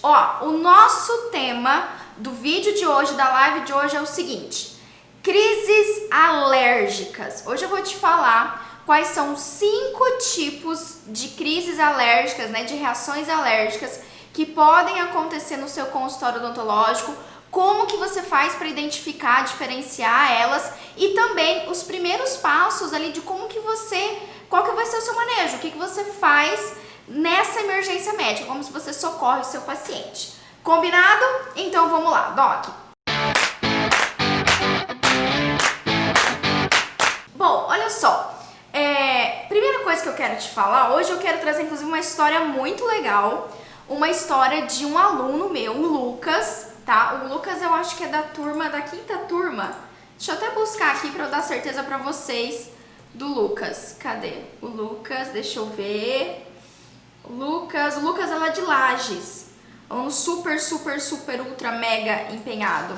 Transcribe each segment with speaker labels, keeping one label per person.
Speaker 1: Ó, o nosso tema do vídeo de hoje, da live de hoje é o seguinte: crises alérgicas. Hoje eu vou te falar quais são 5 tipos de crises alérgicas, né, de reações alérgicas que podem acontecer no seu consultório odontológico, como que você faz para identificar, diferenciar elas e também os primeiros passos ali de como que você, qual que vai ser o seu manejo, o que que você faz nessa emergência médica, como se você socorre o seu paciente. Combinado? Então vamos lá, Doc. Bom, olha só, primeira coisa que eu quero te falar, hoje eu quero trazer inclusive uma história muito legal, uma história de um aluno meu, o Lucas, tá? O Lucas eu acho que é da turma, da 5ª turma. Deixa eu até buscar aqui para eu dar certeza para vocês do Lucas. Cadê? O Lucas, deixa eu ver. O Lucas ela é de Lages. Um super, ultra, mega empenhado.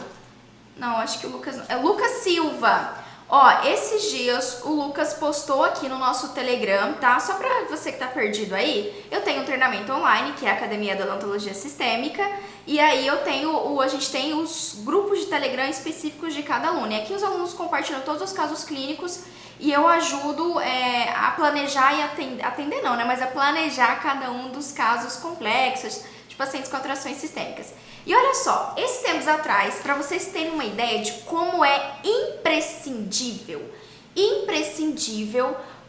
Speaker 1: Não, acho que o Lucas não. É o Lucas Silva. Ó, esses dias o Lucas postou aqui no nosso Telegram, tá? Só pra você que tá perdido aí, eu tenho um treinamento online, que é a Academia da Odontologia Sistêmica, e aí a gente tem os grupos de Telegram específicos de cada aluno. E aqui os alunos compartilham todos os casos clínicos e eu ajudo a planejar e atender não, né? Mas a planejar cada um dos casos complexos de pacientes com atrações sistêmicas. E olha só, esses tempos atrás, para vocês terem uma ideia de como é imprescindível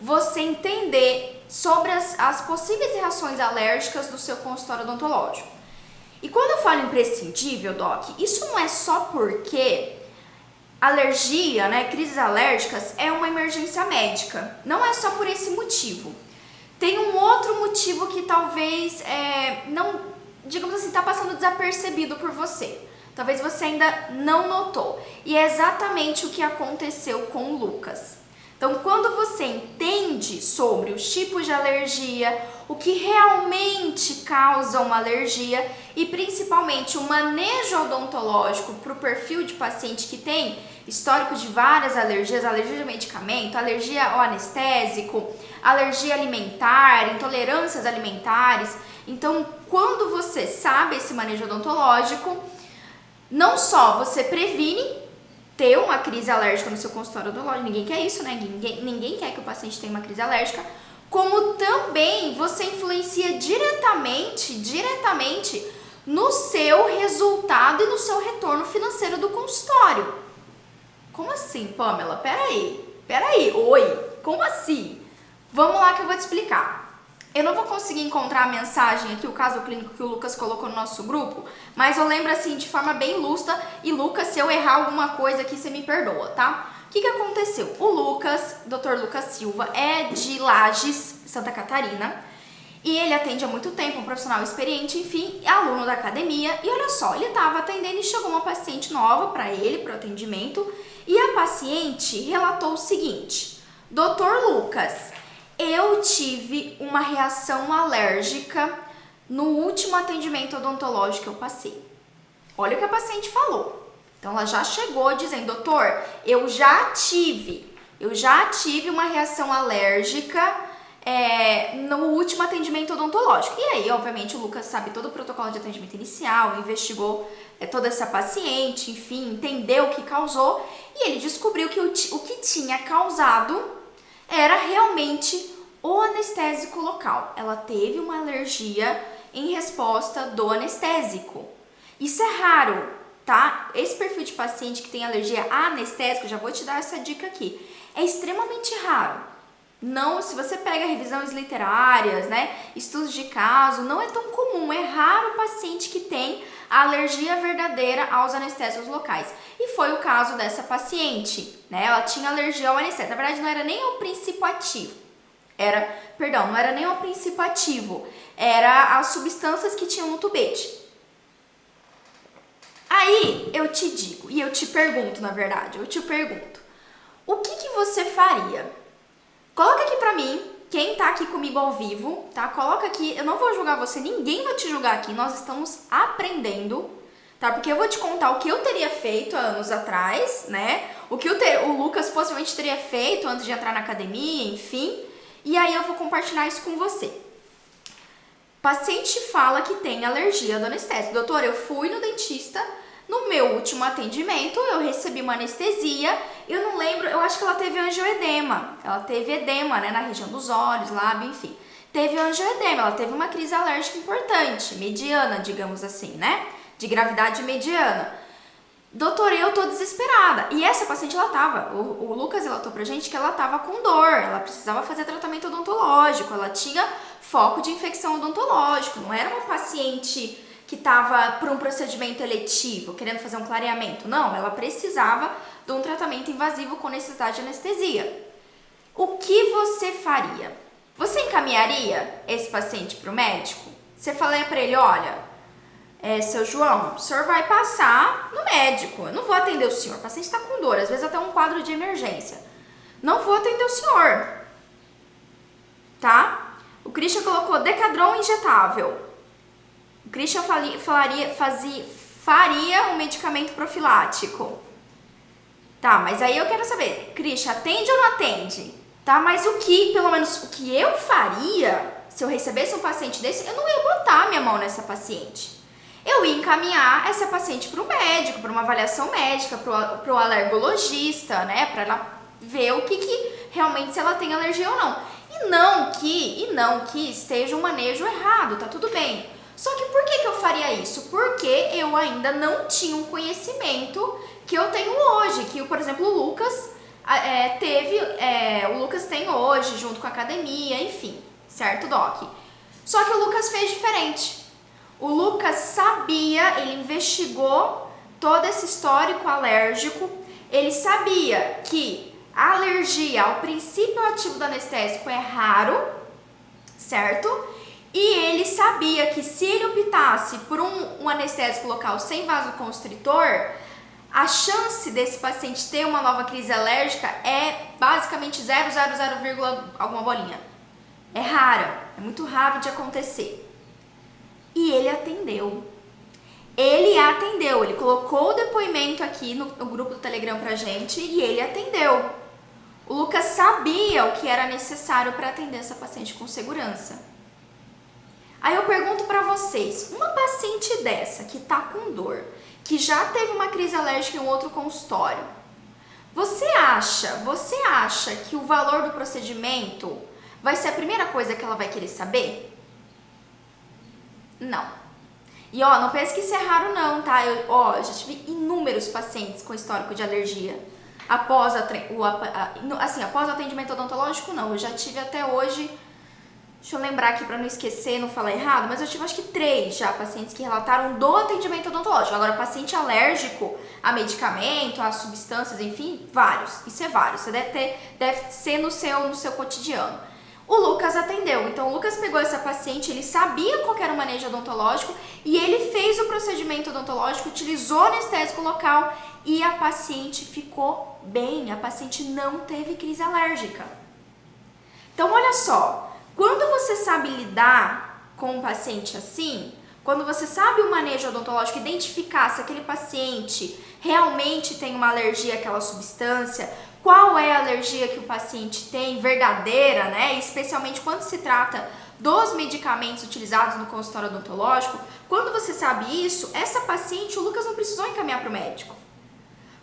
Speaker 1: você entender sobre as possíveis reações alérgicas do seu consultório odontológico. E quando eu falo imprescindível, Doc, isso não é só porque alergia, né, crises alérgicas é uma emergência médica. Não é só por esse motivo. Tem um outro motivo que talvez não, digamos assim, está passando desapercebido por você. Talvez você ainda não notou. E é exatamente o que aconteceu com o Lucas. Então, quando você entende sobre os tipos de alergia, o que realmente causa uma alergia e principalmente o manejo odontológico para o perfil de paciente que tem histórico de várias alergias, alergia de medicamento, alergia ao anestésico, alergia alimentar, intolerâncias alimentares. Então, quando você sabe esse manejo odontológico, não só você previne ter uma crise alérgica no seu consultório odontológico, ninguém quer isso, né? Ninguém quer que o paciente tenha uma crise alérgica, como também você influencia diretamente no seu resultado e no seu retorno financeiro do consultório. Como assim, Pamela? Peraí, oi, como assim? Vamos lá que eu vou te explicar. Eu não vou conseguir encontrar a mensagem aqui, o caso clínico que o Lucas colocou no nosso grupo, mas eu lembro assim de forma bem lúcida, e Lucas, se eu errar alguma coisa aqui, você me perdoa, tá? O que aconteceu? O Lucas, Dr. Lucas Silva, é de Lages, Santa Catarina, e ele atende há muito tempo, um profissional experiente, enfim, é aluno da academia, e olha só, ele estava atendendo e chegou uma paciente nova para ele, para o atendimento, e a paciente relatou o seguinte: Dr. Lucas, eu tive uma reação alérgica no último atendimento odontológico que eu passei. Olha o que a paciente falou. Então ela já chegou dizendo: doutor, eu já tive uma reação alérgica no último atendimento odontológico. E aí, obviamente, o Lucas sabe todo o protocolo de atendimento inicial, investigou toda essa paciente, enfim, entendeu o que causou, e ele descobriu que o que tinha causado era realmente o anestésico local. Ela teve uma alergia em resposta do anestésico. Isso é raro, tá? Esse perfil de paciente que tem alergia a anestésico, já vou te dar essa dica aqui, é extremamente raro. Não, se você pega revisões literárias, né, estudos de caso, não é tão comum, é raro o paciente que tem a alergia verdadeira aos anestésicos locais. E foi o caso dessa paciente, né? Ela tinha alergia ao anestésico. Na verdade, não era nem ao princípio ativo. Não era nem ao princípio ativo. Era as substâncias que tinham no tubete. Aí, eu te digo, e eu te pergunto, na verdade, o que você faria? Coloca aqui pra mim, quem tá aqui comigo ao vivo, tá? Coloca aqui, eu não vou julgar você, ninguém vai te julgar aqui, nós estamos aprendendo, tá? Porque eu vou te contar o que eu teria feito há anos atrás, né? O que o Lucas possivelmente teria feito antes de entrar na academia, enfim. E aí eu vou compartilhar isso com você. Paciente fala que tem alergia do anestésico. Doutor, eu fui no dentista, no meu último atendimento, eu recebi uma anestesia, eu não lembro, eu acho que ela teve angioedema. Ela teve edema, né, na região dos olhos, lábio, enfim. Teve angioedema, ela teve uma crise alérgica importante, mediana, digamos assim, né? De gravidade mediana. Doutor, eu tô desesperada. E essa paciente, ela tava, o Lucas relatou pra gente que ela tava com dor, ela precisava fazer tratamento odontológico, ela tinha foco de infecção odontológico, não era uma paciente que tava por um procedimento eletivo, querendo fazer um clareamento. Não, ela precisava de um tratamento invasivo com necessidade de anestesia. O que você faria? Você encaminharia esse paciente pro médico? Você falaria pra ele, olha... seu João, o senhor vai passar no médico, eu não vou atender o senhor, o paciente está com dor, às vezes até um quadro de emergência, não vou atender o senhor, tá? O Christian colocou Decadron injetável, o Christian faria um medicamento profilático, tá, mas aí eu quero saber, Christian, atende ou não atende? Tá, mas pelo menos o que eu faria, se eu recebesse um paciente desse, eu não ia botar minha mão nessa paciente. Eu ia encaminhar essa paciente para o médico, para uma avaliação médica, para o alergologista, né? Para ela ver o que realmente, se ela tem alergia ou não. E não que esteja um manejo errado, tá tudo bem. Só que por que eu faria isso? Porque eu ainda não tinha um conhecimento que eu tenho hoje, que, por exemplo, o Lucas o Lucas tem hoje, junto com a academia, enfim, certo, Doc? Só que o Lucas fez diferente. O Lucas sabia, ele investigou todo esse histórico alérgico, ele sabia que a alergia ao princípio ativo do anestésico é raro, certo? E ele sabia que se ele optasse por um anestésico local sem vasoconstritor, a chance desse paciente ter uma nova crise alérgica é basicamente 0,00, alguma bolinha. É rara, é muito raro de acontecer. E ele atendeu. Ele colocou o depoimento aqui no grupo do Telegram pra gente e ele atendeu. O Lucas sabia o que era necessário para atender essa paciente com segurança. Aí eu pergunto pra vocês, uma paciente dessa que tá com dor, que já teve uma crise alérgica em um outro consultório, você acha que o valor do procedimento vai ser a primeira coisa que ela vai querer saber? Não. E não pense que isso é raro não, tá? Eu já tive inúmeros pacientes com histórico de alergia. Após o atendimento odontológico, não. Eu já tive até hoje, deixa eu lembrar aqui pra não esquecer, não falar errado, mas eu tive acho que 3 já pacientes que relataram do atendimento odontológico. Agora, paciente alérgico a medicamento, a substâncias, enfim, vários. Isso é vários. Você deve ser no seu cotidiano. O Lucas atendeu, então o Lucas pegou essa paciente, ele sabia qual era o manejo odontológico e ele fez o procedimento odontológico, utilizou anestésico local e a paciente ficou bem, a paciente não teve crise alérgica. Então olha só, quando você sabe lidar com um paciente assim, quando você sabe o manejo odontológico, identificar se aquele paciente realmente tem uma alergia àquela substância, qual é a alergia que o paciente tem, verdadeira, né? Especialmente quando se trata dos medicamentos utilizados no consultório odontológico, quando você sabe isso, essa paciente, o Lucas não precisou encaminhar para o médico.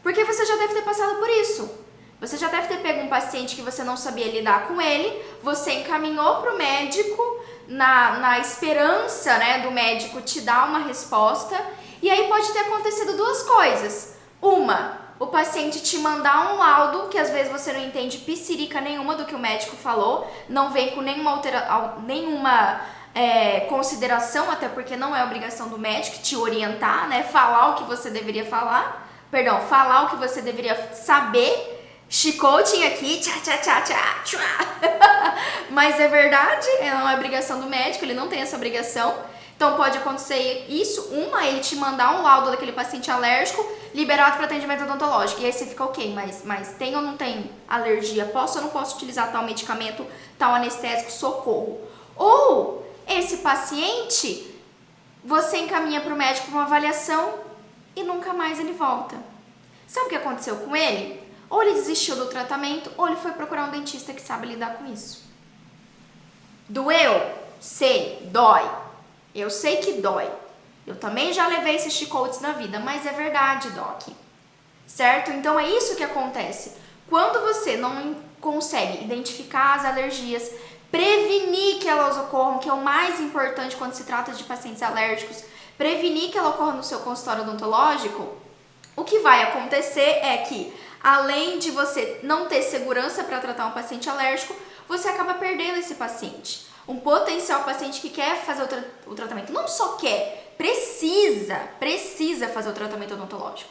Speaker 1: Porque você já deve ter passado por isso. Você já deve ter pego um paciente que você não sabia lidar com ele, você encaminhou para o médico na esperança, né, do médico te dar uma resposta, e aí pode ter acontecido 2 coisas. O paciente te mandar um laudo, que às vezes você não entende psirica nenhuma do que o médico falou, não vem com nenhuma consideração, até porque não é obrigação do médico te orientar, né? Falar o que você deveria falar, falar o que você deveria saber. Chicoting aqui, tchá. Mas é verdade, não é obrigação do médico, ele não tem essa obrigação. Então pode acontecer isso, ele te mandar um laudo daquele paciente alérgico liberado para atendimento odontológico. E aí você fica, ok, mas tem ou não tem alergia? Posso ou não posso utilizar tal medicamento, tal anestésico, socorro? Ou esse paciente, você encaminha para o médico para uma avaliação e nunca mais ele volta. Sabe o que aconteceu com ele? Ou ele desistiu do tratamento, ou ele foi procurar um dentista que sabe lidar com isso. Doeu? Sei, dói. Eu sei que dói. Eu também já levei esses chicotes na vida, mas é verdade, Doc. Certo? Então é isso que acontece. Quando você não consegue identificar as alergias, prevenir que elas ocorram, que é o mais importante quando se trata de pacientes alérgicos, prevenir que ela ocorra no seu consultório odontológico, o que vai acontecer é que, além de você não ter segurança para tratar um paciente alérgico, você acaba perdendo esse paciente. Um potencial paciente que quer fazer o tratamento, não só quer, precisa fazer o tratamento odontológico.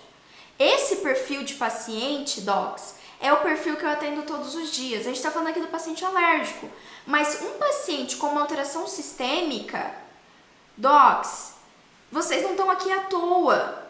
Speaker 1: Esse perfil de paciente, docs, é o perfil que eu atendo todos os dias. A gente está falando aqui do paciente alérgico, mas um paciente com uma alteração sistêmica, docs, vocês não estão aqui à toa,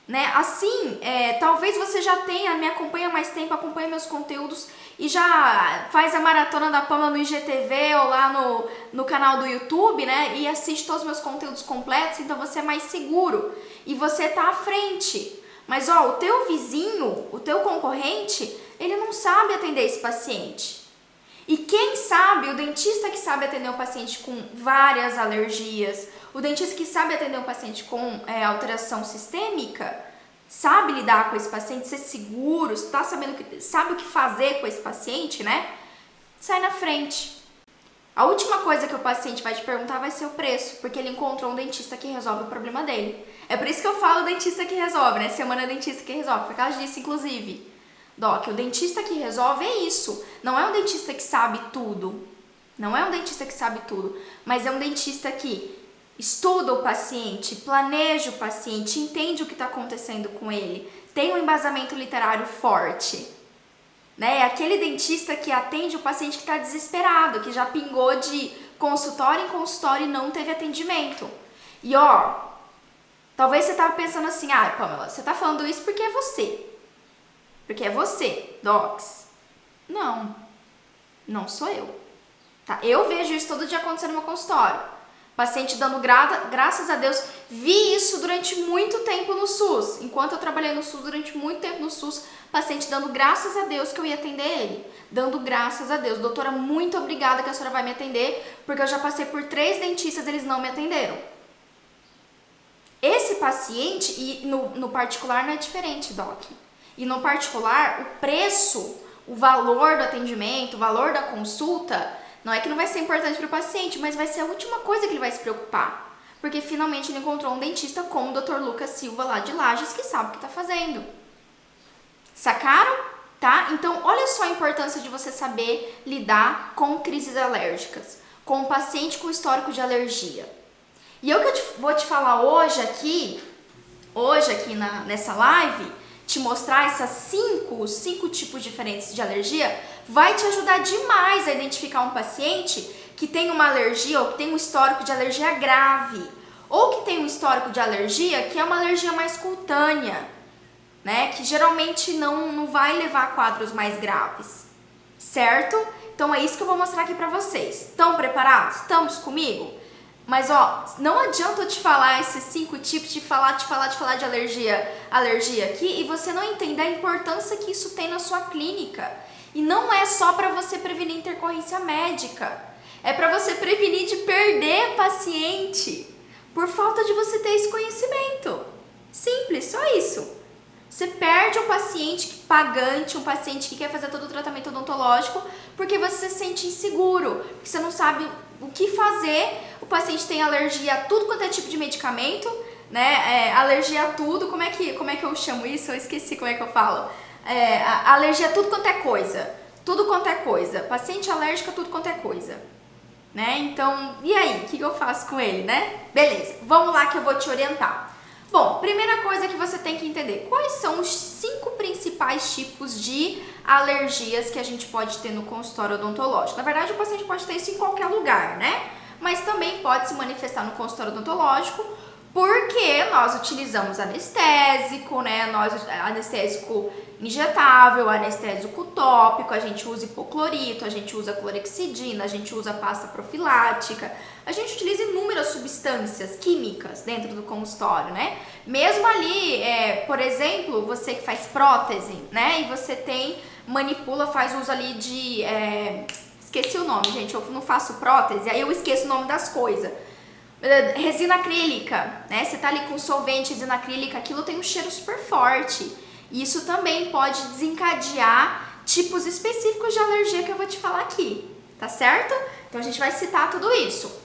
Speaker 1: né? Assim, talvez você já tenha, me acompanha há mais tempo, acompanha meus conteúdos e já faz a maratona da Pamela no IGTV ou lá no canal do YouTube, né? E assiste todos os meus conteúdos completos, então você é mais seguro e você tá à frente. Mas ó, o teu vizinho, o teu concorrente, ele não sabe atender esse paciente. E quem sabe, o dentista que sabe atender um paciente com várias alergias, o dentista que sabe atender um paciente com alteração sistêmica, sabe lidar com esse paciente, ser seguro, tá sabe o que fazer com esse paciente, né? Sai na frente. A última coisa que o paciente vai te perguntar vai ser o preço, porque ele encontrou um dentista que resolve o problema dele. É por isso que eu falo dentista que resolve, né? Semana dentista que resolve, por causa disso, inclusive. Doc, o dentista que resolve é isso. Não é um dentista que sabe tudo. Não é um dentista que sabe tudo, mas é um dentista que estuda o paciente, planeja o paciente, entende o que está acontecendo com ele, tem um embasamento literário forte. Né? É aquele dentista que atende o paciente que está desesperado, que já pingou de consultório em consultório e não teve atendimento. E ó, talvez você estava pensando assim, Pamela, você está falando isso porque é você. Porque é você, docs. Não sou eu. Tá? Eu vejo isso todo dia acontecendo no meu consultório. Paciente dando graças a Deus. Vi isso durante muito tempo no SUS. Enquanto eu trabalhei no SUS, durante muito tempo no SUS, paciente dando graças a Deus que eu ia atender ele. Dando graças a Deus. Doutora, muito obrigada que a senhora vai me atender, porque eu já passei por 3 dentistas, eles não me atenderam. Esse paciente, e no particular não é diferente, doc. E no particular, o preço, o valor do atendimento, o valor da consulta, não é que não vai ser importante para o paciente, mas vai ser a última coisa que ele vai se preocupar. Porque finalmente ele encontrou um dentista como o Dr. Lucas Silva lá de Lages, que sabe o que está fazendo. Sacaram? Tá? Então, olha só a importância de você saber lidar com crises alérgicas, com um paciente com histórico de alergia. E eu vou te falar hoje aqui nessa live, te mostrar os 5 tipos diferentes de alergia, vai te ajudar demais a identificar um paciente que tem uma alergia ou que tem um histórico de alergia grave, ou que tem um histórico de alergia que é uma alergia mais cutânea, né? Que geralmente não vai levar a quadros mais graves, certo? Então é isso que eu vou mostrar aqui pra vocês. Estão preparados? Estamos comigo? Mas ó, não adianta eu te falar esses 5 tipos, te falar de alergia aqui e você não entender a importância que isso tem na sua clínica. E não é só para você prevenir intercorrência médica, é para você prevenir de perder paciente por falta de você ter esse conhecimento. Simples, só isso. Você perde um paciente pagante, um paciente que quer fazer todo o tratamento odontológico porque você se sente inseguro, porque você não sabe o que fazer. O paciente tem alergia a tudo quanto é tipo de medicamento, né? Alergia a tudo, como é que eu chamo isso? Eu esqueci como é que eu falo. Alergia a tudo quanto é coisa. Tudo quanto é coisa. Paciente alérgico a tudo quanto é coisa. Né? Então, e aí? O que eu faço com ele, né? Beleza, vamos lá que eu vou te orientar. Bom, primeira coisa que você tem que entender, quais são os 5 principais tipos de alergias que a gente pode ter no consultório odontológico? Na verdade, o paciente pode ter isso em qualquer lugar, né? Mas também pode se manifestar no consultório odontológico porque nós utilizamos anestésico, né? Anestésico injetável, anestésico tópico, a gente usa hipoclorito, a gente usa clorexidina, a gente usa pasta profilática, a gente utiliza inúmeras substâncias químicas dentro do consultório, né? Mesmo ali, por exemplo, você que faz prótese, né? E você faz uso ali de... esqueci o nome, gente, eu não faço prótese, aí eu esqueço o nome das coisas. resina acrílica, né? Você tá ali com solvente, resina acrílica, aquilo tem um cheiro super forte. Isso também pode desencadear tipos específicos de alergia que eu vou te falar aqui, tá certo? Então a gente vai citar tudo isso.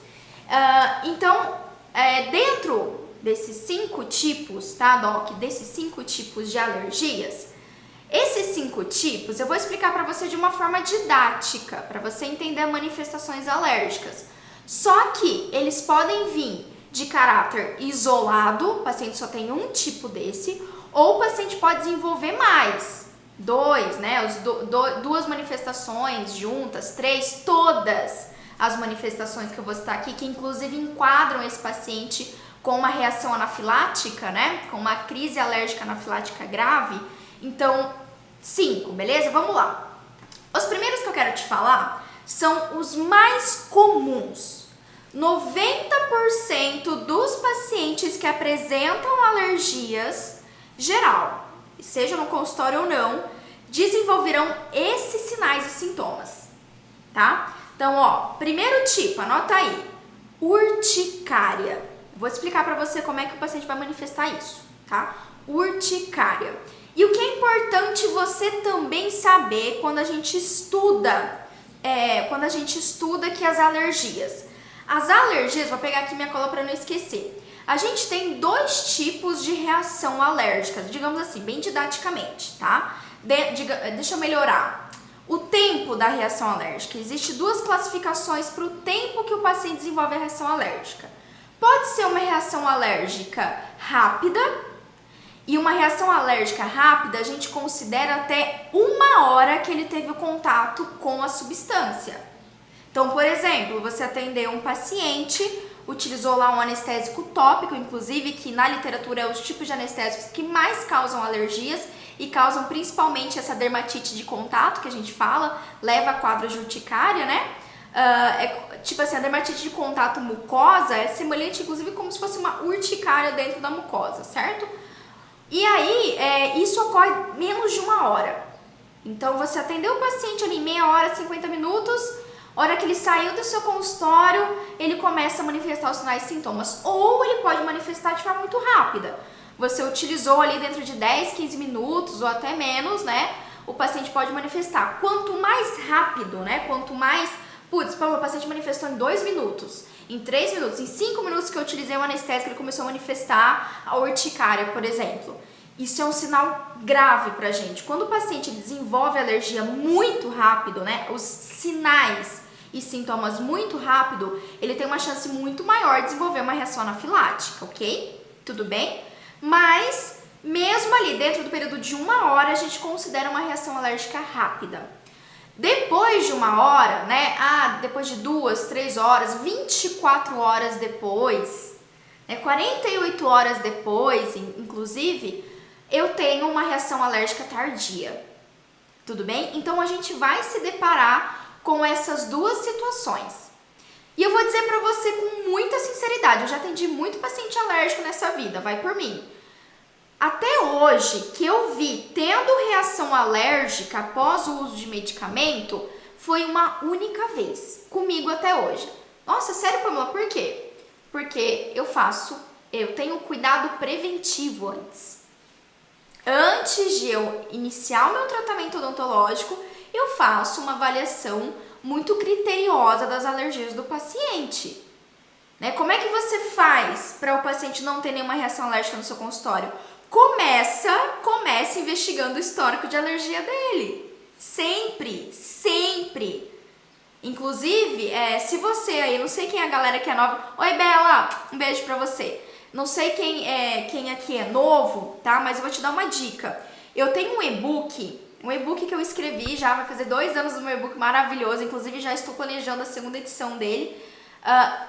Speaker 1: Dentro desses 5 tipos, tá, Doc? Desses 5 tipos de alergias, esses 5 tipos eu vou explicar para você de uma forma didática, para você entender manifestações alérgicas. Só que eles podem vir de caráter isolado, o paciente só tem um tipo desse, ou o paciente pode desenvolver mais, 2, né? Duas manifestações juntas, 3, todas as manifestações que eu vou citar aqui, que inclusive enquadram esse paciente com uma reação anafilática, né? Com uma crise alérgica anafilática grave. Então, 5, beleza? Vamos lá. Os primeiros que eu quero te falar são os mais comuns. 90% dos pacientes que apresentam alergias geral, seja no consultório ou não, desenvolverão esses sinais e sintomas, tá? Então, ó, primeiro tipo, anota aí, urticária. Vou explicar pra você como é que o paciente vai manifestar isso, tá? Urticária. E o que é importante você também saber quando a gente estuda, aqui as alergias. As alergias, vou pegar aqui minha cola para não esquecer. A gente tem 2 tipos de reação alérgica, digamos assim, bem didaticamente, tá? Deixa eu melhorar. O tempo da reação alérgica. Existem 2 classificações para o tempo que o paciente desenvolve a reação alérgica. Pode ser uma reação alérgica rápida, e uma reação alérgica rápida a gente considera até 1 hora que ele teve o contato com a substância. Então, por exemplo, você atendeu um paciente, utilizou lá um anestésico tópico, inclusive, que na literatura é os tipos de anestésicos que mais causam alergias e causam principalmente essa dermatite de contato que a gente fala, leva a quadros de urticária, né? Tipo assim, a dermatite de contato mucosa é semelhante, inclusive, como se fosse uma urticária dentro da mucosa, certo? E aí, isso ocorre menos de 1 hora. Então, você atendeu o paciente ali meia hora, 50 minutos, a hora que ele saiu do seu consultório, ele começa a manifestar os sinais e sintomas. Ou ele pode manifestar de forma muito rápida. Você utilizou ali dentro de 10, 15 minutos ou até menos, né? O paciente pode manifestar. Quanto mais rápido, né? Quanto mais... Putz, o paciente manifestou em 2 minutos, em 3 minutos, em 5 minutos que eu utilizei o anestésico, ele começou a manifestar a urticária, por exemplo. Isso é um sinal grave pra gente. Quando o paciente desenvolve alergia muito rápido, né? Os sinais e sintomas muito rápido, ele tem uma chance muito maior de desenvolver uma reação anafilática, ok? Tudo bem? Mas, mesmo ali dentro do período de 1 hora, a gente considera uma reação alérgica rápida. Depois de 1 hora, né? Depois de 2, 3 horas, 24 horas depois, né, 48 horas depois, inclusive, eu tenho uma reação alérgica tardia. Tudo bem? Então a gente vai se deparar com essas 2 situações. E eu vou dizer pra você com muita sinceridade, eu já atendi muito paciente alérgico nessa vida, vai por mim. Até hoje, que eu vi tendo reação alérgica após o uso de medicamento, foi uma única vez, comigo até hoje. Nossa, sério, Pamela, por quê? Porque eu tenho cuidado preventivo antes. Antes de eu iniciar o meu tratamento odontológico, eu faço uma avaliação muito criteriosa das alergias do paciente. Né? Como é que você faz para o paciente não ter nenhuma reação alérgica no seu consultório? Começa investigando o histórico de alergia dele. Sempre. Inclusive, se você aí, não sei quem é a galera que é nova. Oi, Bela, um beijo pra você. Não sei quem aqui é novo, tá? Mas eu vou te dar uma dica. Eu tenho um e-book que eu escrevi já, vai fazer 2 anos do meu e-book maravilhoso. Inclusive, já estou planejando a 2ª edição dele.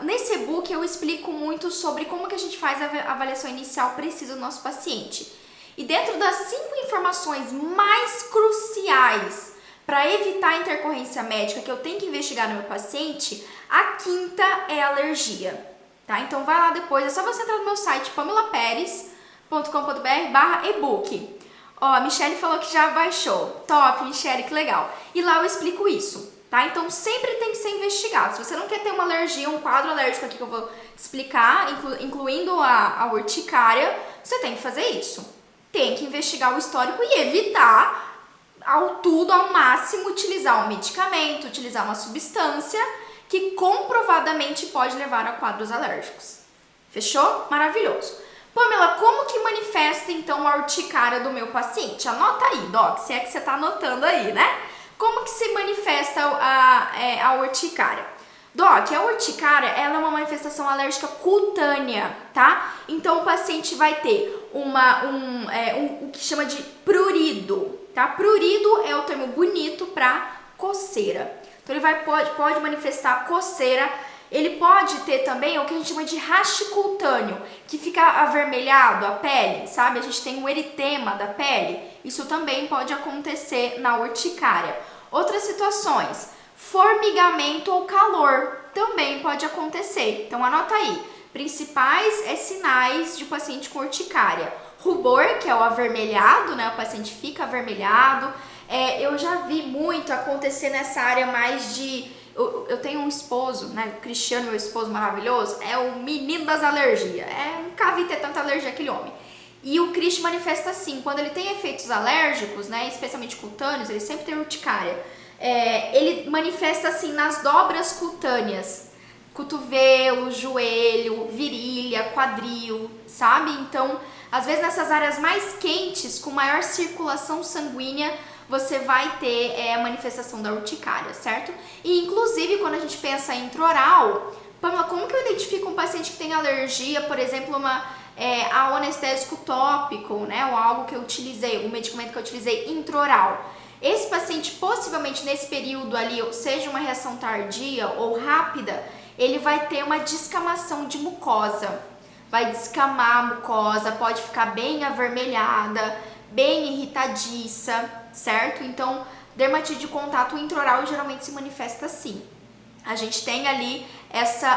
Speaker 1: Nesse e-book eu explico muito sobre como que a gente faz a avaliação inicial precisa do nosso paciente. E dentro das 5 informações mais cruciais para evitar a intercorrência médica que eu tenho que investigar no meu paciente, a 5ª é a alergia. Tá? Então vai lá depois, é só você entrar no meu site pamelaperes.com.br/ebook. Ó, a Michelle falou que já baixou. Top, Michelle, que legal. E lá eu explico isso. tá? Então sempre tem que ser investigado. Se você não quer ter uma alergia, um quadro alérgico aqui que eu vou explicar, incluindo a urticária, você tem que fazer isso. Tem que investigar o histórico e evitar ao máximo utilizar um medicamento, utilizar uma substância que comprovadamente pode levar a quadros alérgicos. Fechou? Maravilhoso. Pamela, como que manifesta então a urticária do meu paciente? Anota aí, Doc, se é que você está anotando aí, né? Como que se manifesta a urticária? Doc, a urticária ela é uma manifestação alérgica cutânea, tá? Então o paciente vai ter o que chama de prurido, tá? Prurido é o termo bonito para coceira. Então ele pode manifestar coceira. Ele pode ter também o que a gente chama de raste cutâneo, que fica avermelhado a pele, sabe? A gente tem o eritema da pele. Isso também pode acontecer na urticária. Outras situações, formigamento ou calor, também pode acontecer. Então anota aí, principais sinais de paciente com urticária. Rubor, que é o avermelhado, né? O paciente fica avermelhado. Eu já vi muito acontecer nessa área mais de... Eu tenho um esposo, né? O Cristiano, meu esposo maravilhoso, é o menino das alergias. Nunca vi ter tanta alergia aquele homem. E o Cristian manifesta assim, quando ele tem efeitos alérgicos, né? Especialmente cutâneos, ele sempre tem urticária. Ele manifesta assim nas dobras cutâneas. Cotovelo, joelho, virilha, quadril, sabe? Então, às vezes nessas áreas mais quentes, com maior circulação sanguínea, você vai ter a manifestação da urticária, certo? E inclusive quando a gente pensa em intraoral, Pamela, como que eu identifico um paciente que tem alergia, por exemplo, ao anestésico tópico, né? Ou algo que eu utilizei, um medicamento que eu utilizei intraoral. Esse paciente, possivelmente nesse período ali, seja uma reação tardia ou rápida, ele vai ter uma descamação de mucosa. Vai descamar a mucosa, pode ficar bem avermelhada, bem irritadiça, certo? Então, dermatite de contato intraoral geralmente se manifesta assim. A gente tem ali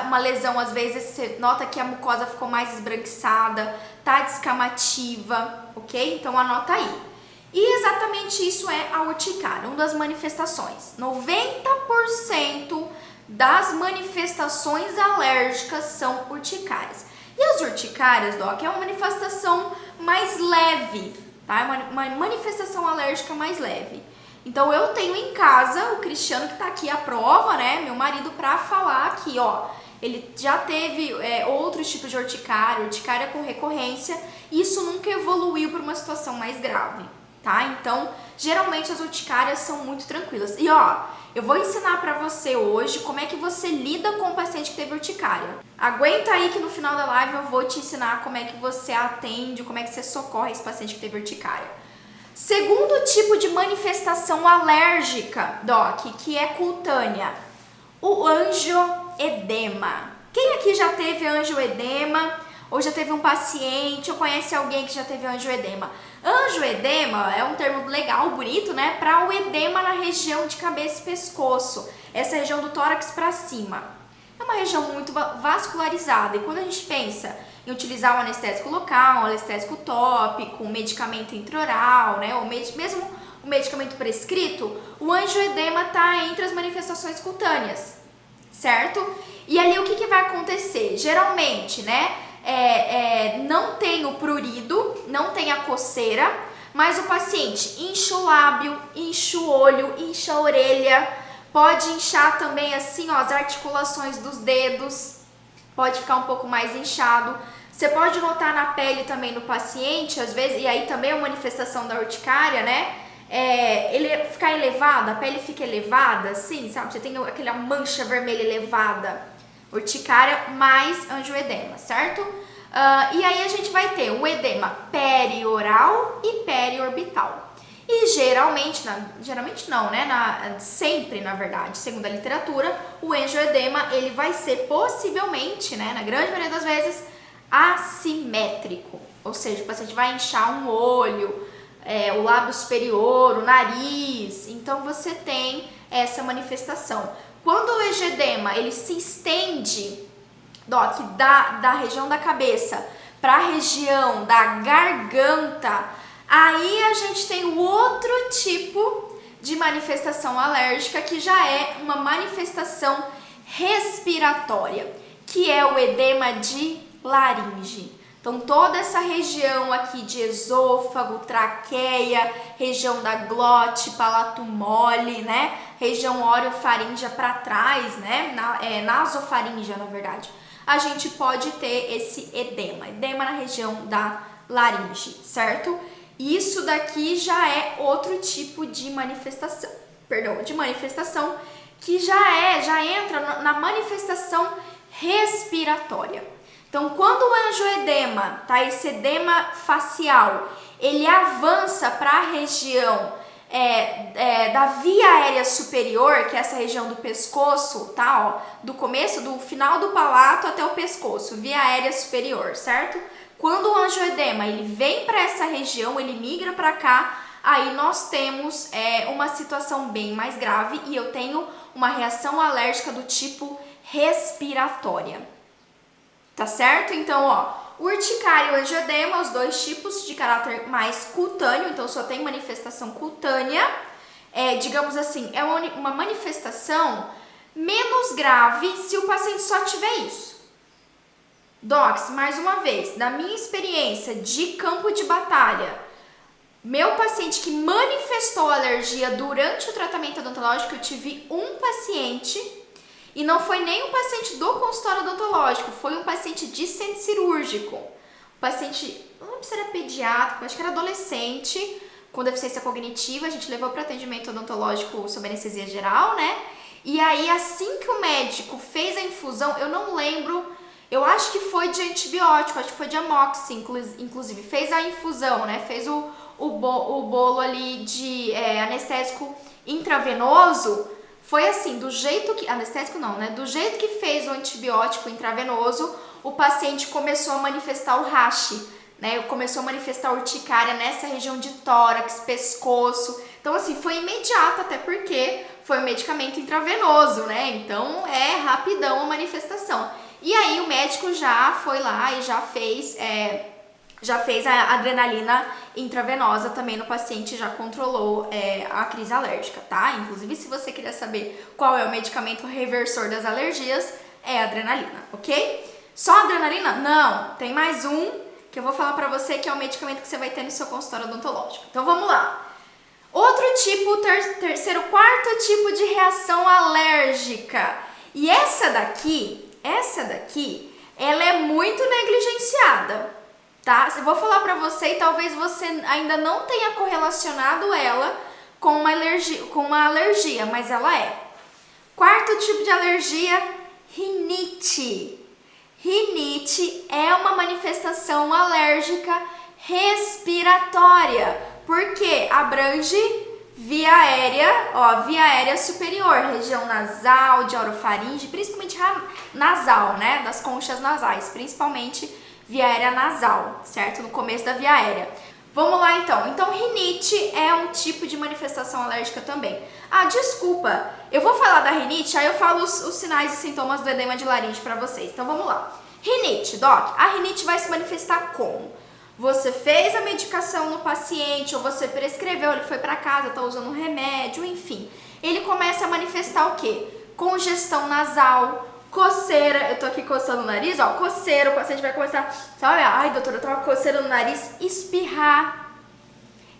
Speaker 1: uma lesão, às vezes você nota que a mucosa ficou mais esbranquiçada, tá descamativa, ok? Então anota aí. E exatamente isso é a urticária, uma das manifestações. 90% das manifestações alérgicas são urticárias. E as urticárias, Doc, é uma manifestação mais leve, tá? Uma manifestação alérgica mais leve. Então eu tenho em casa o Cristiano que tá aqui à prova, né? Meu marido, pra falar aqui, ó. Ele já teve outros tipos de urticária com recorrência, e isso nunca evoluiu para uma situação mais grave, tá? Então, geralmente as urticárias são muito tranquilas. E ó, eu vou ensinar pra você hoje como é que você lida com o paciente que teve urticária. Aguenta aí que no final da live eu vou te ensinar como é que você atende, como é que você socorre esse paciente que teve urticária. Segundo tipo de manifestação alérgica, Doc, que é cutânea, o angioedema. Quem aqui já teve angioedema? Ou já teve um paciente, ou conhece alguém que já teve angioedema? Angioedema é um termo legal, bonito, né? Para o edema na região de cabeça e pescoço. Essa região do tórax para cima. É uma região muito vascularizada. E quando a gente pensa em utilizar um anestésico local, um anestésico tópico, um medicamento intraoral, né? Ou mesmo um medicamento prescrito, o angioedema está entre as manifestações cutâneas, certo? E ali o que vai acontecer? Geralmente, né? Não tem o prurido, não tem a coceira, mas o paciente incha o lábio, incha o olho, incha a orelha, pode inchar também assim, ó, as articulações dos dedos, pode ficar um pouco mais inchado. Você pode notar na pele também no paciente, às vezes, e aí também é uma manifestação da urticária, né? Ele ficar elevado, a pele fica elevada, assim, sabe? Você tem aquela mancha vermelha elevada. Urticária mais angioedema, certo? E aí a gente vai ter o edema perioral e periorbital. E geralmente não, né? Sempre, na verdade, segundo a literatura, o angioedema ele vai ser possivelmente, né? Na grande maioria das vezes, assimétrico. Ou seja, o paciente vai inchar um olho, o lábio superior, o nariz. Então você tem essa manifestação. Quando o angioedema ele se estende, Doc, da região da cabeça para a região da garganta, aí a gente tem o outro tipo de manifestação alérgica, que já é uma manifestação respiratória, que é o edema de laringe. Então, toda essa região aqui de esôfago, traqueia, região da glote, palato mole, né? Região orofaríngea para trás, né? Nasofaríngea, na verdade. A gente pode ter esse edema na região da laringe, certo? Isso daqui já é outro tipo de manifestação, que já entra na manifestação respiratória. Então, quando o angioedema, tá, esse edema facial, ele avança para a região da via aérea superior, que é essa região do pescoço, tá, ó, do final do palato até o pescoço, via aérea superior, certo? Quando o angioedema ele vem para essa região, ele migra para cá, aí nós temos uma situação bem mais grave e eu tenho uma reação alérgica do tipo respiratória. Tá certo? Então, ó, urticária e o angioedema, os dois tipos de caráter mais cutâneo, então só tem manifestação cutânea, digamos assim, é uma manifestação menos grave se o paciente só tiver isso. Docs, mais uma vez, da minha experiência de campo de batalha, meu paciente que manifestou alergia durante o tratamento odontológico, eu tive um paciente. E não foi nem um paciente do consultório odontológico, foi um paciente de centro cirúrgico. Um paciente, não lembro se era pediátrico, acho que era adolescente, com deficiência cognitiva. A gente levou para atendimento odontológico sob anestesia geral, né? E aí, assim que o médico fez a infusão, eu não lembro, eu acho que foi de antibiótico, acho que foi de amoxicilina, inclusive. Fez a infusão, né? Fez o bolo ali de anestésico intravenoso. Foi assim, do jeito que... Anestésico não, né? Do jeito que fez o antibiótico intravenoso, o paciente começou a manifestar o rash, né? Começou a manifestar a urticária nessa região de tórax, pescoço. Então, assim, foi imediato, até porque foi um medicamento intravenoso, né? Então, é rapidão a manifestação. E aí, o médico já foi lá e já fez a adrenalina intravenosa também no paciente, já controlou a crise alérgica, tá? Inclusive, se você queria saber qual é o medicamento reversor das alergias, é a adrenalina, ok? Só adrenalina? Não, tem mais um que eu vou falar pra você que é o medicamento que você vai ter no seu consultório odontológico. Então, vamos lá. Outro tipo, quarto tipo de reação alérgica. E essa daqui, ela é muito negligenciada. Tá? Eu vou falar pra você e talvez você ainda não tenha correlacionado ela com uma alergia, mas ela é. Quarto tipo de alergia, rinite. Rinite é uma manifestação alérgica respiratória, porque abrange via aérea superior, região nasal, de orofaringe, principalmente nasal, né? Das conchas nasais, principalmente via aérea nasal, certo? No começo da via aérea. Vamos lá então. Então, rinite é um tipo de manifestação alérgica também. Ah, desculpa, eu vou falar da rinite, aí eu falo os sinais e sintomas do edema de laringe para vocês. Então, vamos lá. Rinite, doc. A rinite vai se manifestar como? Você fez a medicação no paciente, ou você prescreveu, ele foi para casa, tá usando um remédio, enfim. Ele começa a manifestar o quê? Congestão nasal, coceira, eu tô aqui coçando o nariz, ó, coceira, o paciente vai começar, sabe, ai doutora, eu tô com coceira no nariz, espirrar.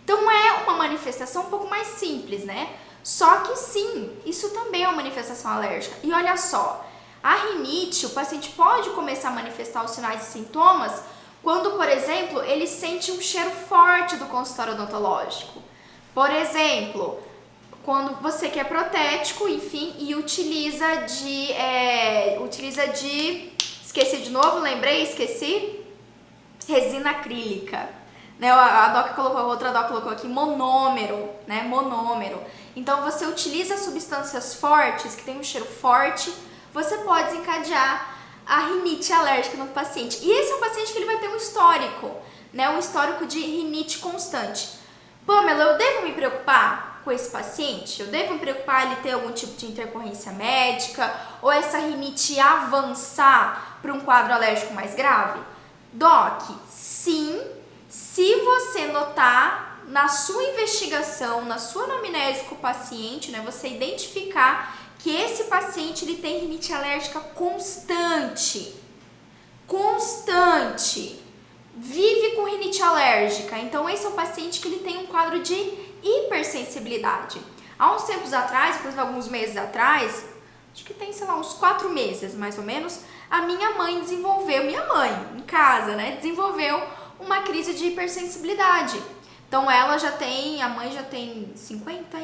Speaker 1: Então é uma manifestação um pouco mais simples, né? Só que sim, isso também é uma manifestação alérgica. E olha só, a rinite, o paciente pode começar a manifestar os sinais e sintomas quando, por exemplo, ele sente um cheiro forte do consultório odontológico. Por exemplo, quando você quer protético, enfim, e utiliza de... Esqueci de novo, lembrei, esqueci. Resina acrílica. Né? Outra doc colocou aqui monômero, né? Monômero. Então, você utiliza substâncias fortes, que tem um cheiro forte, você pode desencadear a rinite alérgica no paciente. E esse é um paciente que ele vai ter um histórico, né? Um histórico de rinite constante. Pamela, eu devo me preocupar com esse paciente? Eu devo me preocupar ele ter algum tipo de intercorrência médica ou essa rinite avançar para um quadro alérgico mais grave? Doc, sim, se você notar na sua investigação, na sua anamnese com o paciente, né, você identificar que esse paciente ele tem rinite alérgica constante, vive com rinite alérgica. Então esse é um paciente que ele tem um quadro de hipersensibilidade. Há uns tempos atrás, inclusive alguns meses atrás, acho que tem, sei lá, uns 4 meses mais ou menos, a minha mãe em casa, né, desenvolveu uma crise de hipersensibilidade. Então a mãe já tem 50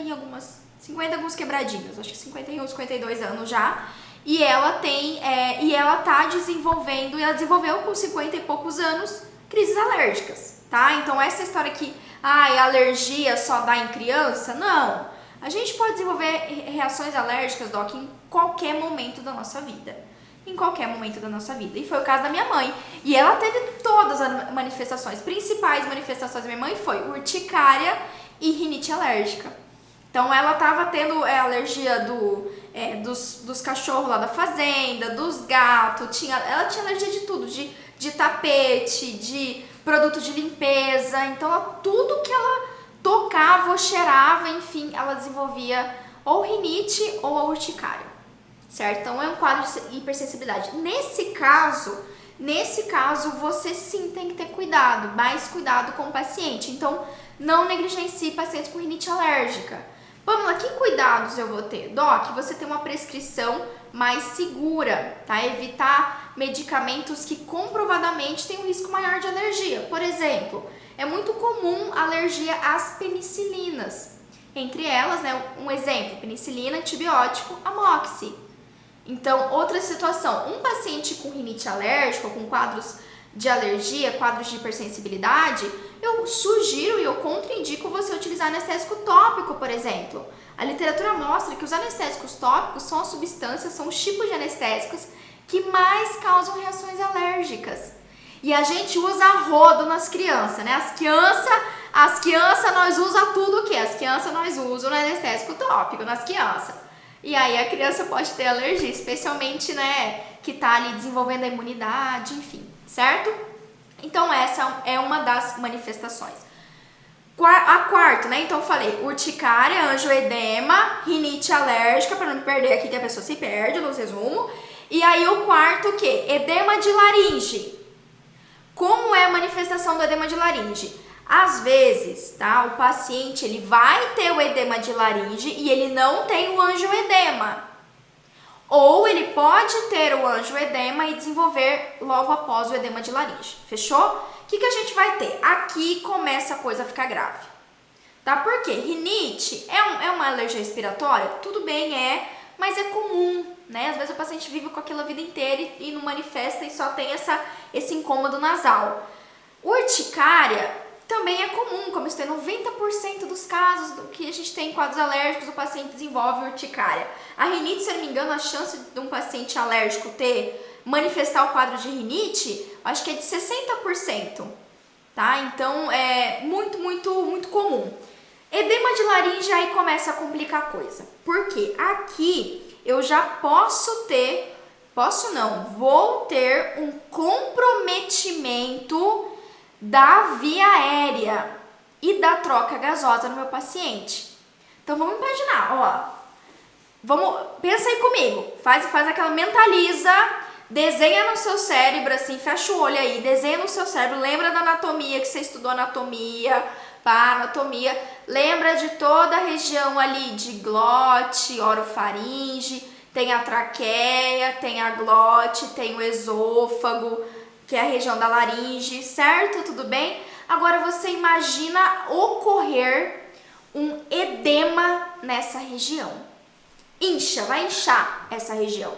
Speaker 1: alguns quebradinhos, acho que 51, 52 anos já, e ela desenvolveu com 50 e poucos anos crises alérgicas, tá? Então essa história que a alergia só dá em criança, não. A gente pode desenvolver reações alérgicas, Doc, em qualquer momento da nossa vida. Em qualquer momento da nossa vida. E foi o caso da minha mãe. E ela teve todas as manifestações. Principais manifestações da minha mãe foi urticária e rinite alérgica. Então ela tava tendo alergia dos cachorros lá da fazenda, dos gatos, ela tinha alergia de tudo, de tapete, de produto de limpeza. Então tudo que ela tocava ou cheirava, enfim, ela desenvolvia ou rinite ou a urticária, certo? Então é um quadro de hipersensibilidade. Nesse caso, você sim tem que ter cuidado, mais cuidado com o paciente. Então não negligencie pacientes com rinite alérgica. Pamela, que cuidados eu vou ter? Doc, você tem uma prescrição mais segura, tá? Evitar medicamentos que comprovadamente têm um risco maior de alergia. Por exemplo, é muito comum alergia às penicilinas. Entre elas, né, um exemplo, penicilina, antibiótico, amoxi. Então, outra situação, um paciente com rinite alérgica, com quadros de alergia, quadros de hipersensibilidade, eu sugiro e eu contraindico você utilizar anestésico tópico, por exemplo. A literatura mostra que os anestésicos tópicos são as substâncias, são os tipos de anestésicos que mais causam reações alérgicas. E a gente usa a rodo nas crianças, né? As crianças nós usamos tudo o quê? As crianças nós usamos no anestésico tópico, nas crianças. E aí a criança pode ter alergia, especialmente, né, que tá ali desenvolvendo a imunidade, enfim, certo? Então essa é uma das manifestações. A quarta, né, então eu falei urticária, angioedema, rinite alérgica, para não me perder aqui que a pessoa se perde no resumo. E aí o quarto o quê? Edema de laringe. Como é a manifestação do edema de laringe? Às vezes, tá, o paciente ele vai ter o edema de laringe e ele não tem o angioedema. Ou ele pode ter o angioedema e desenvolver logo após o edema de laringe. Fechou? O que a gente vai ter? Aqui começa a coisa a ficar grave. Tá? Por quê? Rinite é uma alergia respiratória? Tudo bem, mas é comum, né? Às vezes o paciente vive com aquilo a vida inteira e não manifesta e só tem esse incômodo nasal. Urticária também é comum, como isso tem 90% dos casos do que a gente tem em quadros alérgicos, o paciente desenvolve urticária. A rinite, se eu não me engano, a chance de um paciente alérgico manifestar o quadro de rinite, acho que é de 60%, tá? Então é muito, muito, muito comum. Edema de laringe aí começa a complicar a coisa. Por quê? Aqui eu já vou ter um comprometimento da via aérea e da troca gasosa no meu paciente. Então vamos imaginar, pensa aí comigo, faz mentaliza, desenha no seu cérebro assim, fecha o olho aí, desenha no seu cérebro, lembra da anatomia que você estudou anatomia, lembra de toda a região ali de glote, orofaringe, tem a traqueia, tem a glote, tem o esôfago, que é a região da laringe, certo? Tudo bem? Agora você imagina ocorrer um edema nessa região. Vai inchar essa região.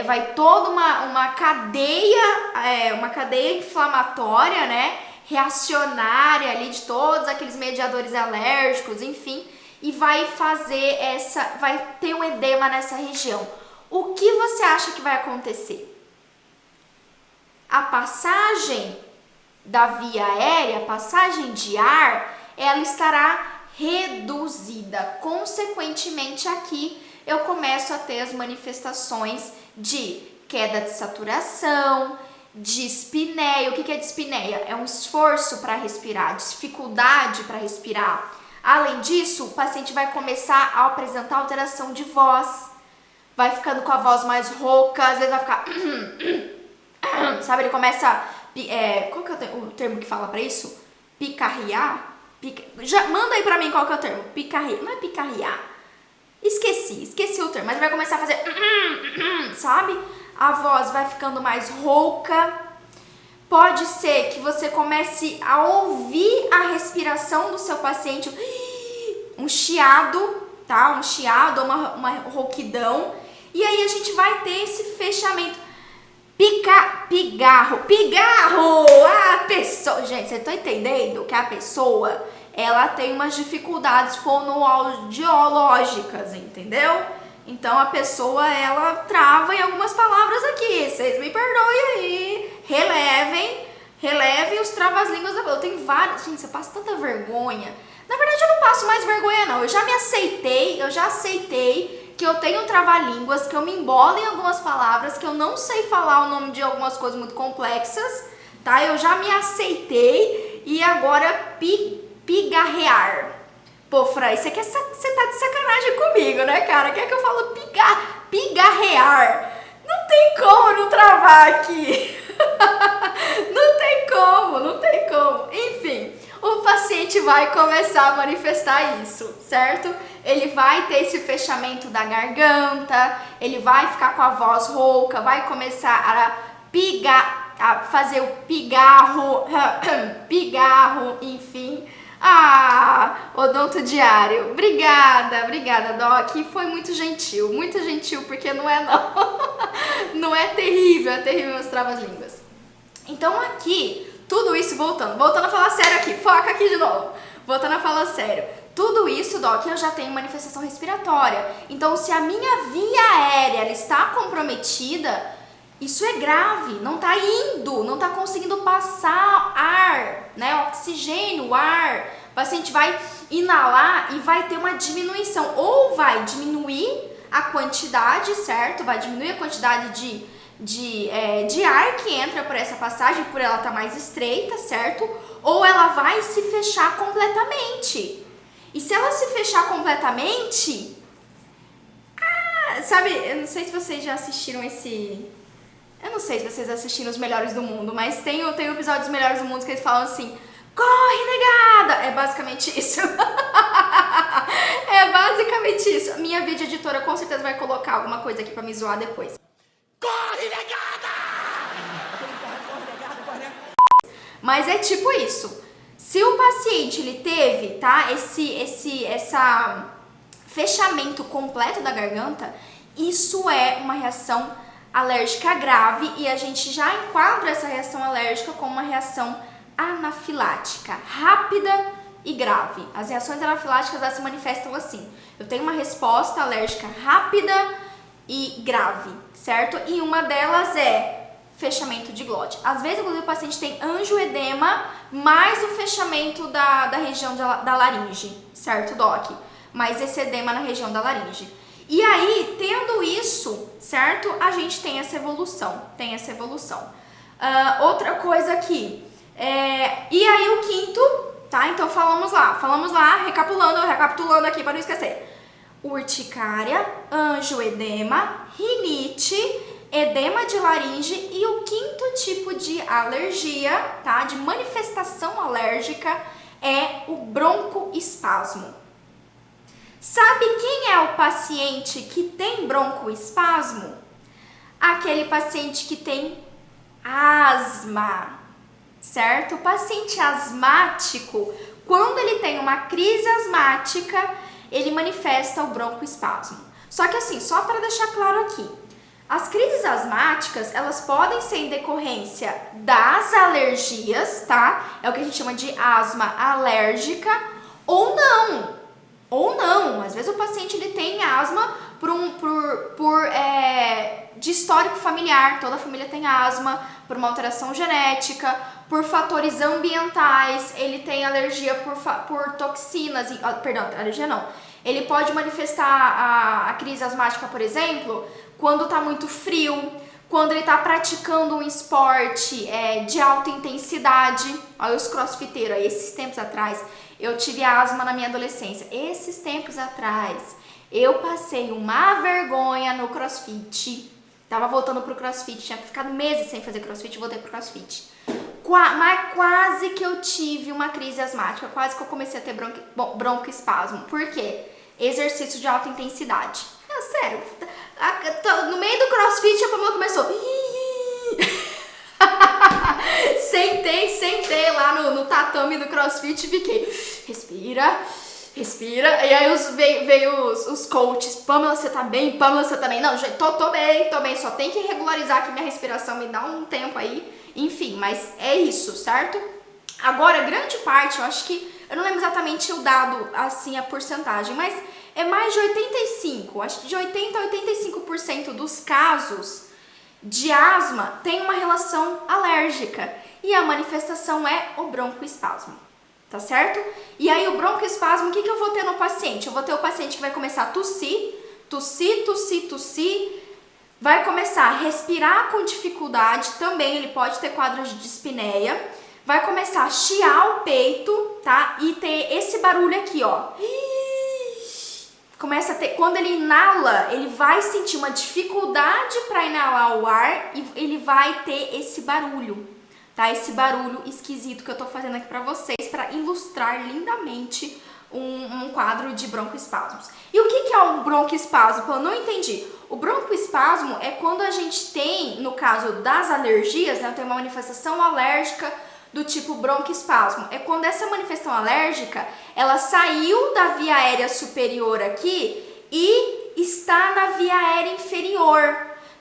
Speaker 1: Vai toda uma cadeia inflamatória, né? Reacionária ali de todos aqueles mediadores alérgicos, enfim, e vai ter um edema nessa região. O que você acha que vai acontecer? A passagem da via aérea, a passagem de ar, ela estará reduzida. Consequentemente, aqui eu começo a ter as manifestações de queda de saturação, dispneia. O que é dispneia? É um esforço para respirar, dificuldade para respirar. Além disso, o paciente vai começar a apresentar alteração de voz, vai ficando com a voz mais rouca, às vezes vai ficar sabe, ele começa qual que é o termo que fala pra isso? Picarriar? Já manda aí pra mim qual que é o termo. Picarriar, não é picarriar. Esqueci o termo, mas vai começar a fazer sabe? A voz vai ficando mais rouca. Pode ser que você comece a ouvir a respiração do seu paciente, um chiado, tá? Um chiado, uma rouquidão. E aí a gente vai ter esse fechamento. Pigarro. A pessoa... Gente, vocês estão entendendo que a pessoa, ela tem umas dificuldades fonoaudiológicas, entendeu? Então a pessoa, ela trava em algumas palavras aqui. Vocês me perdoem aí. Relevem os travas-línguas da pessoa. Eu tenho vários... Gente, você passa tanta vergonha. Na verdade, eu não passo mais vergonha, não. Eu já aceitei que eu tenho trava-línguas, que eu me embolo em algumas palavras, que eu não sei falar o nome de algumas coisas muito complexas, tá? Eu já me aceitei e agora pigarrear. Pô, Fran, você tá de sacanagem comigo, né, cara? Quer que eu falo pigarrear? Não tem como não travar aqui. Não tem como. Enfim, o paciente vai começar a manifestar isso, certo? Ele vai ter esse fechamento da garganta, ele vai ficar com a voz rouca, vai começar a fazer o pigarro, enfim. Odonto diário. Obrigada, Doc. Foi muito gentil, porque não é não. Não é terrível, meus travas-línguas. Então aqui, tudo isso voltando a falar sério aqui, foca aqui de novo. Voltando a falar sério. Tudo isso, Doc, eu já tenho manifestação respiratória. Então, se a minha via aérea ela está comprometida, isso é grave. Não está indo, não está conseguindo passar ar, né? Oxigênio, ar. O paciente vai inalar e vai ter uma diminuição. Ou vai diminuir a quantidade, certo? Vai diminuir a quantidade de ar que entra por essa passagem, por ela estar mais estreita, certo? Ou ela vai se fechar completamente. E se ela se fechar completamente, sabe, eu não sei se vocês já assistiram eu não sei se vocês assistiram Os Melhores do Mundo, mas tem um episódio dos Melhores do Mundo que eles falam assim, corre, negada! É basicamente isso. É basicamente isso. Minha vídeo editora com certeza vai colocar alguma coisa aqui pra me zoar depois. Corre, negada! Mas é tipo isso. Se o paciente ele teve, tá, esse fechamento completo da garganta, isso é uma reação alérgica grave e a gente já enquadra essa reação alérgica como uma reação anafilática, rápida e grave. As reações anafiláticas elas se manifestam assim. Eu tenho uma resposta alérgica rápida e grave, certo? E uma delas é fechamento de glote. Às vezes, inclusive, o paciente tem angioedema mais o fechamento da região da laringe, certo, Doc? Mais esse edema na região da laringe. E aí, tendo isso, certo, a gente tem essa evolução. Outra coisa aqui, e aí o quinto, tá? Então falamos lá, recapitulando aqui para não esquecer. Urticária, angioedema, rinite, edema de laringe e o quinto tipo de alergia, tá? De manifestação alérgica é o broncoespasmo. Sabe quem é o paciente que tem broncoespasmo? Aquele paciente que tem asma, certo? O paciente asmático, quando ele tem uma crise asmática, ele manifesta o broncoespasmo. Só que assim, só para deixar claro aqui, as crises asmáticas, elas podem ser em decorrência das alergias, tá? É o que a gente chama de asma alérgica, ou não. Às vezes o paciente ele tem asma de histórico familiar, toda a família tem asma, por uma alteração genética, por fatores ambientais, ele tem alergia por toxinas, alergia não. Ele pode manifestar a crise asmática, por exemplo, quando tá muito frio, quando ele tá praticando um esporte de alta intensidade. Olha os crossfiteiros aí, esses tempos atrás, eu tive asma na minha adolescência. Esses tempos atrás, eu passei uma vergonha no crossfit. Tava voltando pro crossfit, tinha ficado meses sem fazer crossfit, voltei pro crossfit. Mas quase que eu tive uma crise asmática, quase que eu comecei a ter broncoespasmo. Por quê? Exercício de alta intensidade. Sério, no meio do crossfit a Pamela começou. Sentei lá no tatame do crossfit e fiquei. Respira. E aí veio os coaches. Pamela, você tá bem? Pamela, você tá bem? Não, tô bem. Só tem que regularizar aqui minha respiração, me dá um tempo aí. Enfim, mas é isso, certo? Agora, grande parte, eu acho que. Eu não lembro exatamente o dado, assim, a porcentagem, mas é mais de 85%. Acho que de 80% a 85% dos casos de asma tem uma relação alérgica. E a manifestação é o broncoespasmo. Tá certo? E aí o broncoespasmo, o que eu vou ter no paciente? Eu vou ter o paciente que vai começar a tossir, vai começar a respirar com dificuldade, também ele pode ter quadros de dispneia, vai começar a chiar o peito, tá? E ter esse barulho aqui, ó. Começa a ter, quando ele inala, ele vai sentir uma dificuldade para inalar o ar e ele vai ter esse barulho. Tá? Esse barulho esquisito que eu tô fazendo aqui pra vocês para ilustrar lindamente um quadro de broncoespasmos. E o que é um broncoespasmo? Eu não entendi. O broncoespasmo é quando a gente tem, no caso das alergias, né, tem uma manifestação alérgica do tipo broncoespasmo. É quando essa manifestação alérgica, ela saiu da via aérea superior aqui e está na via aérea inferior.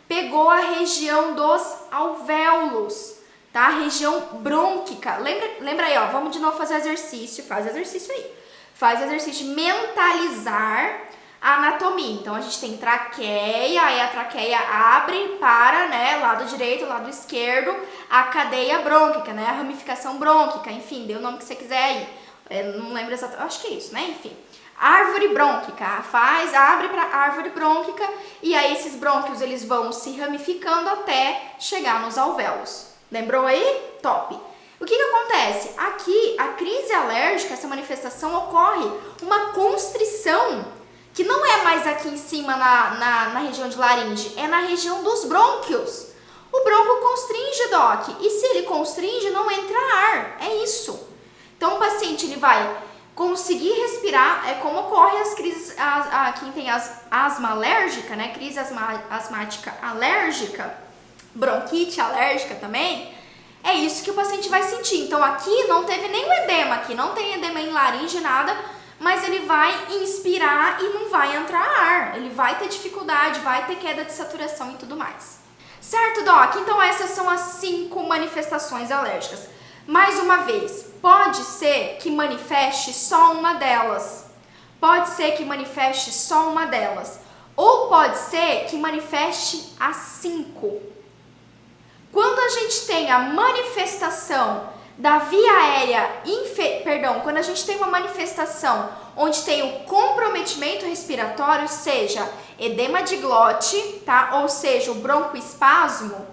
Speaker 1: Pegou a região dos alvéolos. Tá? A região brônquica. Lembra aí, ó. Vamos de novo fazer exercício. Faz exercício aí. Faz exercício de mentalizar a anatomia. Então, a gente tem traqueia, aí a traqueia abre para, né, lado direito, lado esquerdo, a cadeia brônquica, né, a ramificação brônquica, enfim, dê o nome que você quiser aí. Não lembro exatamente, acho que é isso, né, enfim. Árvore brônquica, abre para árvore brônquica e aí esses brônquios, eles vão se ramificando até chegar nos alvéolos. Lembrou aí? Top! O que acontece? Aqui, a crise alérgica, essa manifestação, ocorre uma constrição, que não é mais aqui em cima na região de laringe, é na região dos brônquios. O bronco constringe, Doc, e se ele constringe, não entra ar, é isso. Então, o paciente ele vai conseguir respirar, é como ocorre as crises, quem tem asma alérgica, né, crise asmática alérgica, bronquite alérgica também, é isso que o paciente vai sentir. Então aqui não teve nenhum edema, aqui não tem edema em laringe, nada, mas ele vai inspirar e não vai entrar ar, ele vai ter dificuldade, vai ter queda de saturação e tudo mais. Certo, Doc? Então essas são as 5 manifestações alérgicas. Mais uma vez, pode ser que manifeste só uma delas. Pode ser que manifeste só uma delas. Ou pode ser que manifeste as 5. Quando a gente tem a manifestação da via aérea quando a gente tem uma manifestação onde tem o comprometimento respiratório, seja edema de glote, tá? Ou seja, o broncoespasmo,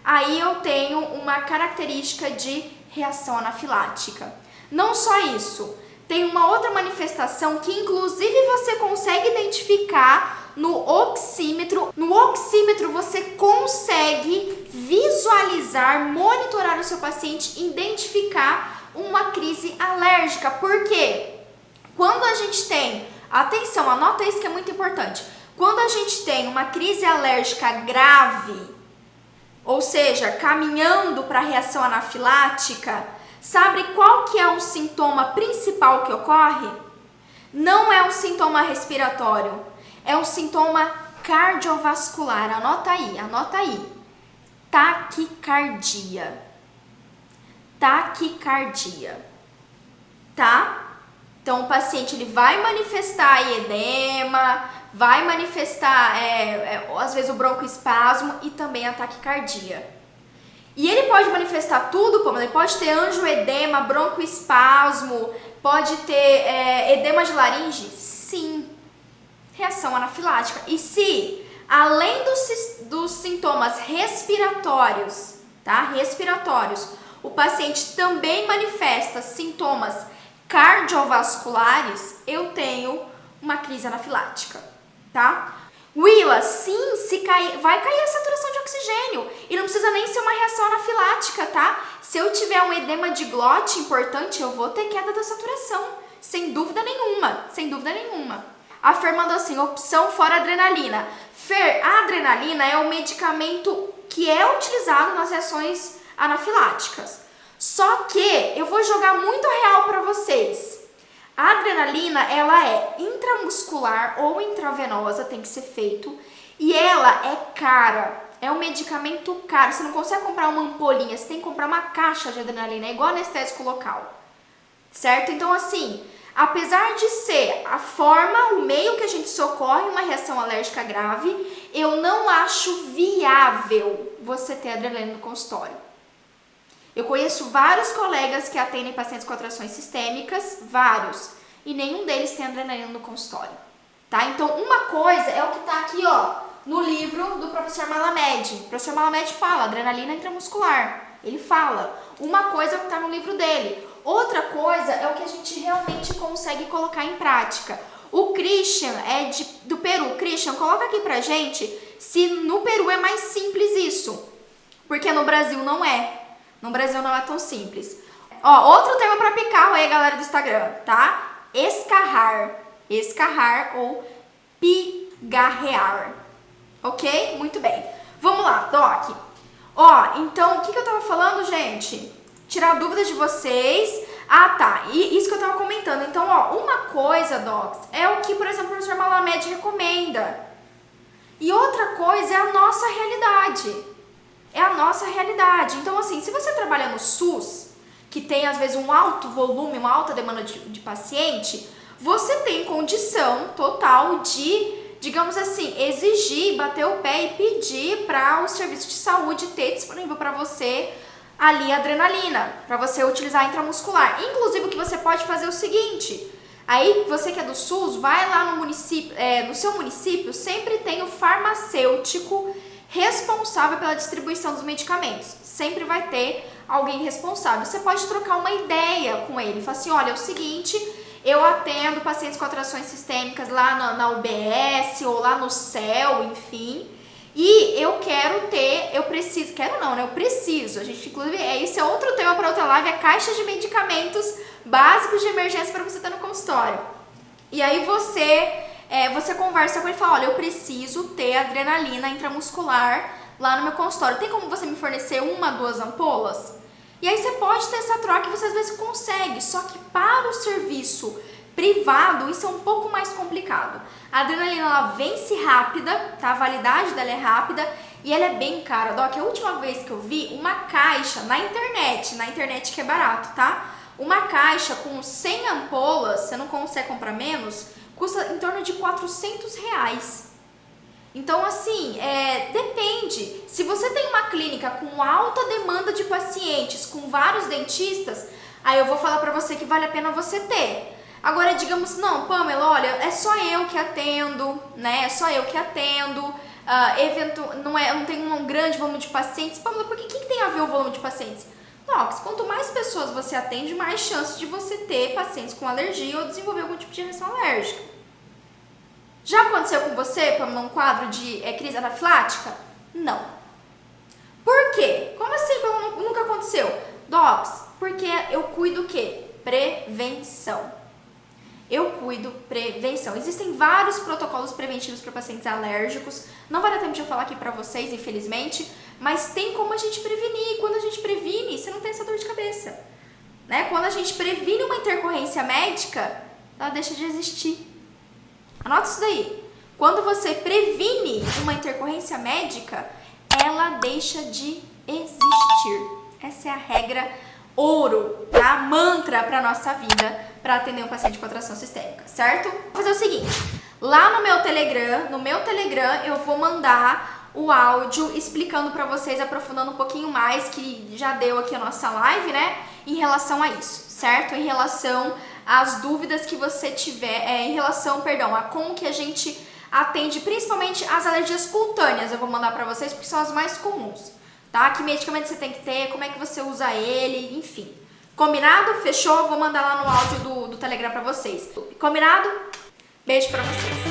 Speaker 1: aí eu tenho uma característica de reação anafilática. Não só isso, tem uma outra manifestação que inclusive você consegue identificar no oxímetro. No oxímetro você consegue visualizar, monitorar o seu paciente, identificar uma crise alérgica. Por quê? Quando a gente tem, atenção, anota isso que é muito importante. Quando a gente tem uma crise alérgica grave, ou seja, caminhando para a reação anafilática, sabe qual que é o sintoma principal que ocorre? Não é um sintoma respiratório, é um sintoma cardiovascular. Anota aí. Taquicardia. Tá? Então, o paciente ele vai manifestar edema, vai manifestar, às vezes, o broncoespasmo e também a taquicardia. E ele pode manifestar tudo, como ele pode ter angioedema, broncoespasmo, pode ter edema de laringe? Sim. Reação anafilática. E se além dos sintomas respiratórios, tá? Respiratórios, o paciente também manifesta sintomas cardiovasculares, eu tenho uma crise anafilática, tá? Willa, sim, vai cair a saturação de oxigênio e não precisa nem ser uma reação anafilática, tá? Se eu tiver um edema de glote importante, eu vou ter queda da saturação, sem dúvida nenhuma, sem dúvida nenhuma. Afirmando assim, opção fora adrenalina. Fer, a adrenalina é um medicamento que é utilizado nas reações anafiláticas. Só que eu vou jogar muito real para vocês. A adrenalina, ela é intramuscular ou intravenosa, tem que ser feito, e ela é cara. É um medicamento caro. Você não consegue comprar uma ampolinha, você tem que comprar uma caixa de adrenalina, é igual anestésico local. Certo? Então, assim, apesar de ser a forma, o meio que a gente socorre uma reação alérgica grave, eu não acho viável você ter adrenalina no consultório. Eu conheço vários colegas que atendem pacientes com atrações sistêmicas, vários, e nenhum deles tem adrenalina no consultório, tá? Então, uma coisa é o que tá aqui, ó, no livro do professor Malamed. O professor Malamed fala, adrenalina intramuscular. Ele fala. Uma coisa é o que tá no livro dele. Outra coisa é o que a gente realmente consegue colocar em prática. O Christian é do Peru. Christian, coloca aqui pra gente se no Peru é mais simples isso, porque no Brasil não é. No Brasil não é tão simples. Ó, outro tema para picar aí, galera do Instagram, tá? Escarrar. Escarrar ou pigarrear. Ok? Muito bem. Vamos lá, Doc. Ó, então, o que eu tava falando, gente? Tirar dúvidas de vocês. Ah, tá. E isso que eu tava comentando. Então, ó, uma coisa, Docs, é o que, por exemplo, o professor Malamed recomenda. E outra coisa é a nossa realidade. É a nossa realidade. Então, assim, se você trabalha no SUS, que tem, às vezes, um alto volume, uma alta demanda de paciente, você tem condição total de, digamos assim, exigir, bater o pé e pedir para o serviço de saúde ter disponível para você ali a adrenalina, para você utilizar intramuscular. Inclusive, o que você pode fazer é o seguinte, aí você que é do SUS, vai lá no município, no seu município, sempre tem o farmacêutico responsável pela distribuição dos medicamentos. Sempre vai ter alguém responsável. Você pode trocar uma ideia com ele. Fala assim, olha, é o seguinte, eu atendo pacientes com atrações sistêmicas lá na UBS ou lá no CEL, enfim, e eu preciso. A gente, inclusive, esse é outro tema para outra live, a caixa de medicamentos básicos de emergência para você estar no consultório. E aí você conversa com ele e fala, olha, eu preciso ter adrenalina intramuscular lá no meu consultório. Tem como você me fornecer 1, 2 ampolas? E aí você pode ter essa troca e você às vezes consegue, só que para o serviço privado isso é um pouco mais complicado. A adrenalina, ela vence rápida, tá? A validade dela é rápida e ela é bem cara. Doc, a última vez que eu vi uma caixa na internet que é barato, tá? Uma caixa com 100 ampolas, você não consegue comprar menos, custa em torno de R$400. Então, assim, depende. Se você tem uma clínica com alta demanda de pacientes, com vários dentistas, aí eu vou falar pra você que vale a pena você ter. Agora, digamos, não, Pamela, olha, é só eu que atendo, né? É só eu que atendo. Não tem um grande volume de pacientes. Pamela, por que tem a ver o volume de pacientes? Nox, quanto mais pessoas você atende, mais chances de você ter pacientes com alergia ou desenvolver algum tipo de reação alérgica. Já aconteceu com você, Pamela, um quadro de crise anafilática? Não. Por quê? Como assim, Pamela, nunca aconteceu? Docs, porque eu cuido o quê? Prevenção. Eu cuido prevenção. Existem vários protocolos preventivos para pacientes alérgicos. Não vai dar tempo de eu falar aqui para vocês, infelizmente, mas tem como a gente prevenir. E quando a gente previne, você não tem essa dor de cabeça. Né? Quando a gente previne uma intercorrência médica, ela deixa de existir. Anota isso daí. Quando você previne uma intercorrência médica, ela deixa de existir. Essa é a regra ouro, tá? Mantra para nossa vida, para atender um paciente com atração sistêmica, certo? Vou fazer o seguinte, lá no meu Telegram eu vou mandar o áudio explicando para vocês, aprofundando um pouquinho mais, que já deu aqui a nossa live, né? Em relação a isso, certo? Em relação às dúvidas que você tiver, em relação, a como que a gente atende principalmente as alergias cutâneas. Eu vou mandar pra vocês porque são as mais comuns, tá? Que medicamento você tem que ter, como é que você usa ele, enfim. Combinado? Fechou? Vou mandar lá no áudio do Telegram pra vocês. Combinado? Beijo pra vocês.